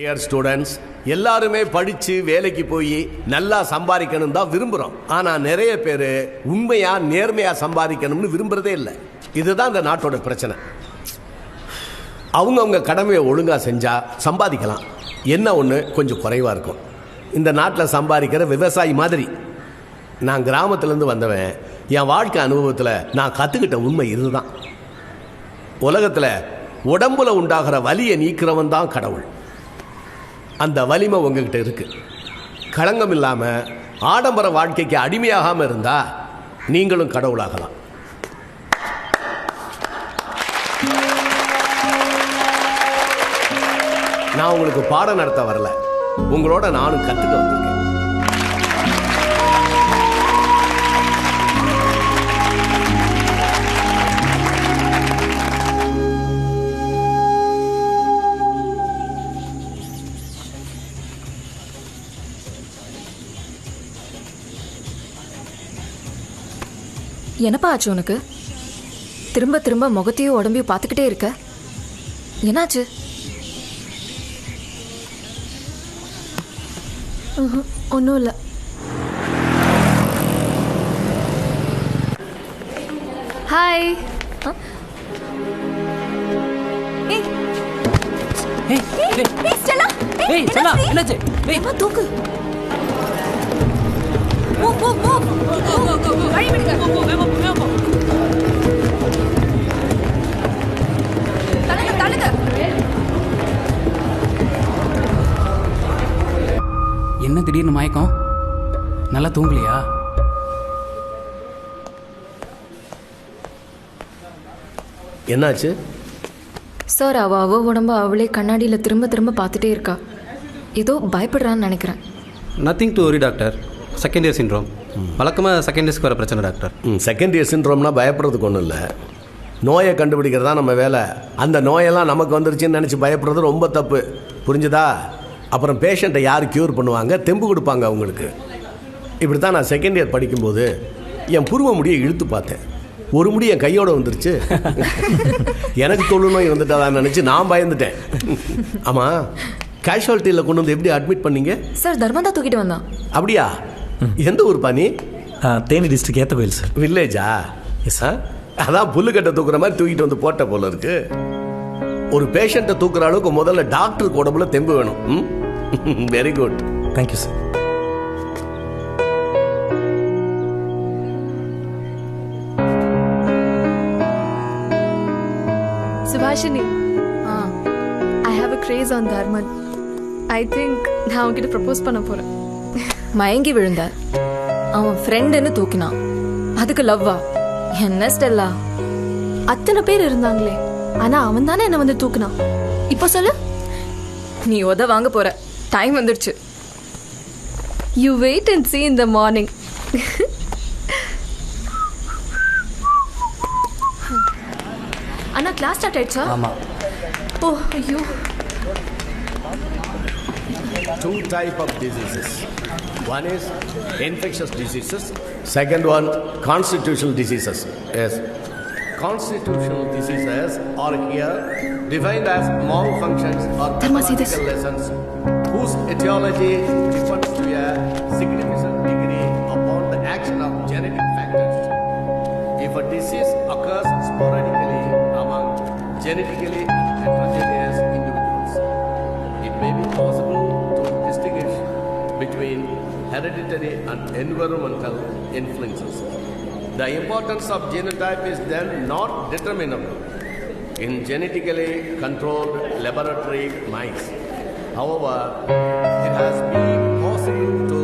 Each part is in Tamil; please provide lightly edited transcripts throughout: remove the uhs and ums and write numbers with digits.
டியர் ஸ்டூடெண்ட்ஸ், எல்லாருமே படித்து வேலைக்கு போய் நல்லா சம்பாதிக்கணும் தான் விரும்புகிறோம். ஆனால் நிறைய பேர் உண்மையாக நேர்மையாக சம்பாதிக்கணும்னு விரும்புகிறதே இல்லை. இதுதான் இந்த நாட்டோட பிரச்சனை. அவங்கவுங்க கடமையை ஒழுங்காக செஞ்சால் சம்பாதிக்கலாம். என்ன ஒன்று கொஞ்சம் குறைவாக இருக்கும். இந்த நாட்டில் சம்பாதிக்கிற விவசாயி மாதிரி. நான் கிராமத்துலேருந்து வந்தவன். என் வாழ்க்கை அனுபவத்தில் நான் கற்றுக்கிட்ட உண்மை இதுதான். உலகத்தில் உடம்புல உண்டாகிற வலியை நீக்கிறவன் தான் கடவுள். அந்த வலிமை உங்ககிட்ட இருக்கு. களங்கம் இல்லாமல் ஆடம்பர வாழ்க்கைக்கு அடிமையாகாமல் இருந்தால் நீங்களும் கடவுளாகலாம். நான் உங்களுக்கு பாடம் நடத்த வரல, உங்களோட நானும் கற்றுக்க வந்திருக்கேன். என்னப்பா ஆச்சு உனக்கு? திரும்ப திரும்ப முகத்தையும் உடம்பையும் பார்த்துக்கிட்டே இருக்க. என்னாச்சு? ஒன்றும் இல்லை. ஹாய். தூக்கு. என்ன திடீர்னு மயக்கம்? நல்லா தூங்கலையா? என்னாச்சு சார்? அவ உடம்ப அவளே கண்ணாடியில் திரும்ப திரும்ப பார்த்துட்டே இருக்கா. ஏதோ பயப்படுறான்னு நினைக்கிறேன். Nothing to worry doctor. Second year syndrome. வழக்கமாக செகண்ட் இயர்ஸ்க்கு வர பிரச்சனை டாக்டர். செகண்ட் இயர் சிண்ட்ரோம்னா பயப்படுறதுக்கு ஒன்றும் இல்லை. நோயை கண்டுபிடிக்கிறதா நம்ம வேலை. அந்த நோயெல்லாம் நமக்கு வந்துருச்சுன்னு நினச்சி பயப்படுறது ரொம்ப தப்பு. புரிஞ்சுதா? அப்புறம் பேஷண்ட்டை யார் க்யூர் பண்ணுவாங்க, தெம்பு கொடுப்பாங்க அவங்களுக்கு. இப்படி தான் நான் செகண்ட் இயர் படிக்கும்போது என் புருவ முடியை இழுத்து பார்த்தேன். ஒரு முடி என் கையோடு வந்துருச்சு. எனக்கு தொழுநோய் வந்துட்டாதான் நினச்சி நான் பயந்துட்டேன். ஆமாம், கேஷுவாலிட்டியில் கொண்டு வந்து எப்படி அட்மிட் பண்ணீங்க? சார் தர்மந்தா தூக்கிட்டு வந்தான். அப்படியா? எந்த ஊர் பாணி? தேனி டிஸ்ட்ரிக்ட் ஏத்த கோயில் சார். வில்லேஜா? Yes sir. அதான் புல்லுக்கட்டை தூக்குற மாதிரி தூக்கிட்டு வந்து போட்ட போல இருக்கு. ஒரு பேஷண்ட்டை தூக்குற அளவுக்கு முதல்ல டாக்டருக்கு உடம்புல தெம்பு வேணும். Very good. Thank you sir. Subhashini, I have a crush on Dharman. I think நான் அவன்கிட்ட ப்ரப்போஸ் பண்ண போறேன். மயங்கி விழுந்த அவன் ஃப்ரெண்டுன்னு தூக்கினான். அதுக்கு லவ்வா? என்ன ஸ்டெல்லா? அத்தனை பேர் இருந்தாங்களே, ஆனா அவன் தானே என்ன வந்து தூக்குனான். இப்போ சொல்லு. நீ உத வாங்க போற. டைம் வந்துடுச்சு. You wait and see in the morning. அண்ணா கிளாஸ் ஸ்டார்ட் ஆயிடுச்சா? ஆமா. ஓ ஐயோ. Two type of diseases. One is infectious diseases. Second one, constitutional diseases. Yes. Constitutional diseases are here defined as malfunctions or pathological lesions whose etiology differs to a significant degree upon the action of genetic factors. If a disease occurs sporadically among genetically heterogeneous individuals, it may be possible to distinguish between hereditary and environmental influences. The importance of genotype is then not determinable in genetically controlled laboratory mice. However, it has been possible to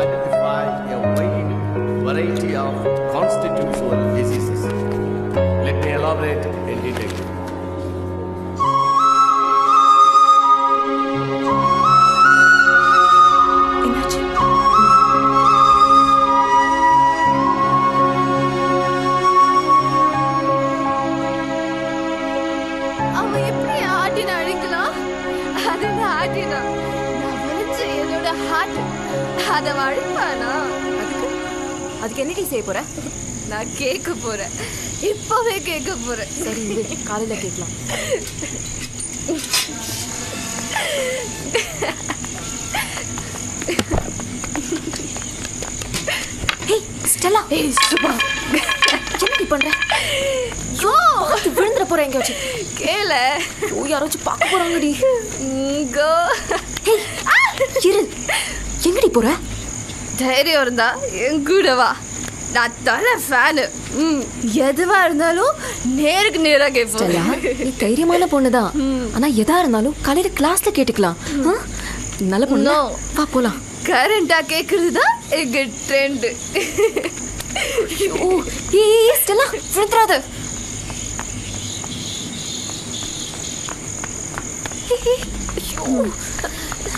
identify a wide variety of constitutional diseases. Let me elaborate in detail. அவன் எப்படி ஆட்டின அழிக்கலாம்? அது ஆட்டினா நான் வளைச்ச என்னோட ஹார்ட் அதை அழிப்பானா? அதுக்கு என்னடி செய்ய போற? நான் கேட்க போறேன். இப்பவே கேட்க போறேன். சரி, காலையில கேட்கலாம். ஹே ஸ்டெல்லா, ஏய் சுபா, என்ன பண்ற? யோ, விழுந்துற போற எங்க வச்சு கேள. ஓ, யாராச்சும் பார்க்க போறாங்கடி. கோ. இரு, எங்கடி போற? தைரியம் இருந்தா என் கூட வா. நான் தலை ஃபேனு. எதுவா இருந்தாலும் நேருக்கு நேராக ஸ்டெல்லா, கேட்போம். நீ தைரியமான பொண்ணுதான். ஆனா எதா இருந்தாலும் காலையில கிளாஸ்ல கேட்டுக்கலாம். நல்ல பொண்ணு. No. வா போலாம். கரண்டா கேக்குறது தான் எங்க ட்ரெண்ட். ஓ, ஏய் ஸ்டெல்லா, விழுந்துறாத.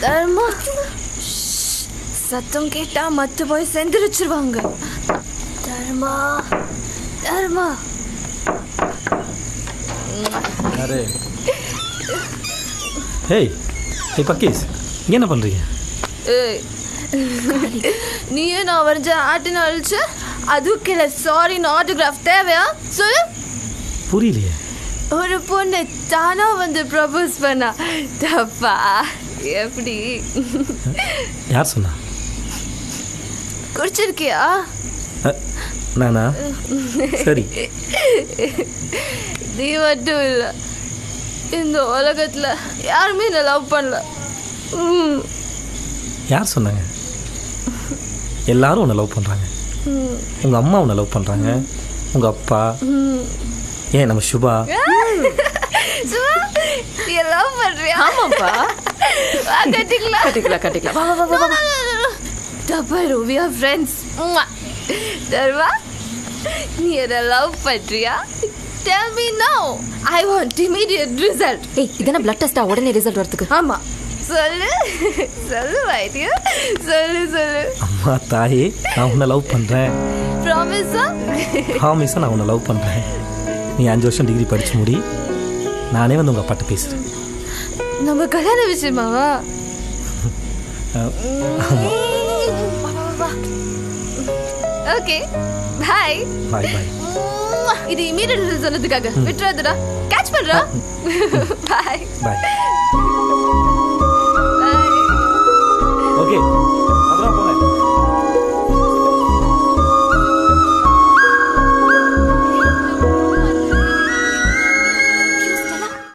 தர்மா, சத்தம் கேட்டா மத்த போய் செந்திரிச்சிருவாங்க. தர்மா, தர்மா. ஹேய் ஹே பக்கீஸ், இங்கே என்ன பண்ணுறீங்க? ஏய், நீயே நான் வரைஞ்ச ஆட்டின அழிச்ச அதுக்கு சாரி ஆட்டோகிராஃப் தேவையா சொல்லு. புரியலையே. ஒரு பொண்ணு தானா வந்து ப்ரப்போஸ் பண்ணா தப்பா? எப்படி? யார் சொன்னா? குடிச்சிருக்கியா? நானா? சரி. நீ மட்டும் இல்லை, இந்த உலகத்துல யாருமே என்ன லவ் பண்ணல. யார் சொன்னாங்க? எல்லாரும் உன்னை லவ் பண்ணுறாங்க. உங்கள் அம்மா உன்னை லவ் பண்ணுறாங்க, உங்கள் அப்பா, ஏன் நம்ம சுபா. சும்மா நீ லவ் பண்றியா? ஆமாப்பா. வா, கட்டிக்கலாம். கட்டிக்கலாம் கட்டிக்கலாம். வா வா வா வா. தப்பாரு, we are friends. தர்மா, நீ என்ன லவ் பண்றியா? Tell me now. I want immediate result. ஏய், இதென்ன பிளட் டெஸ்டா உடனே ரிசல்ட் வரதுக்கு? ஆமா, சொல்லு சொல்லு வைத்தியம், சொல்லு சொல்லு. அம்மா தாயே, நான் உன்னை லவ் பண்ணுறேன். ப்ராமிஸா? ப்ராமிஸாக நான் உன்னை லவ் பண்ணுறேன். நீ 5 வருஷம் டிகிரி படித்து முடி, நானே வந்து உங்கள் அப்பாட்ட பேசுகிறேன். நம்ம கல்யாண விஷயமாவா? ஓகே, பாய். பாய் பாய். இது இமீடியட் சொன்னதுக்காக விட்டுறாதுடா. கேட்ச் பண்றா. பாய் பாய்.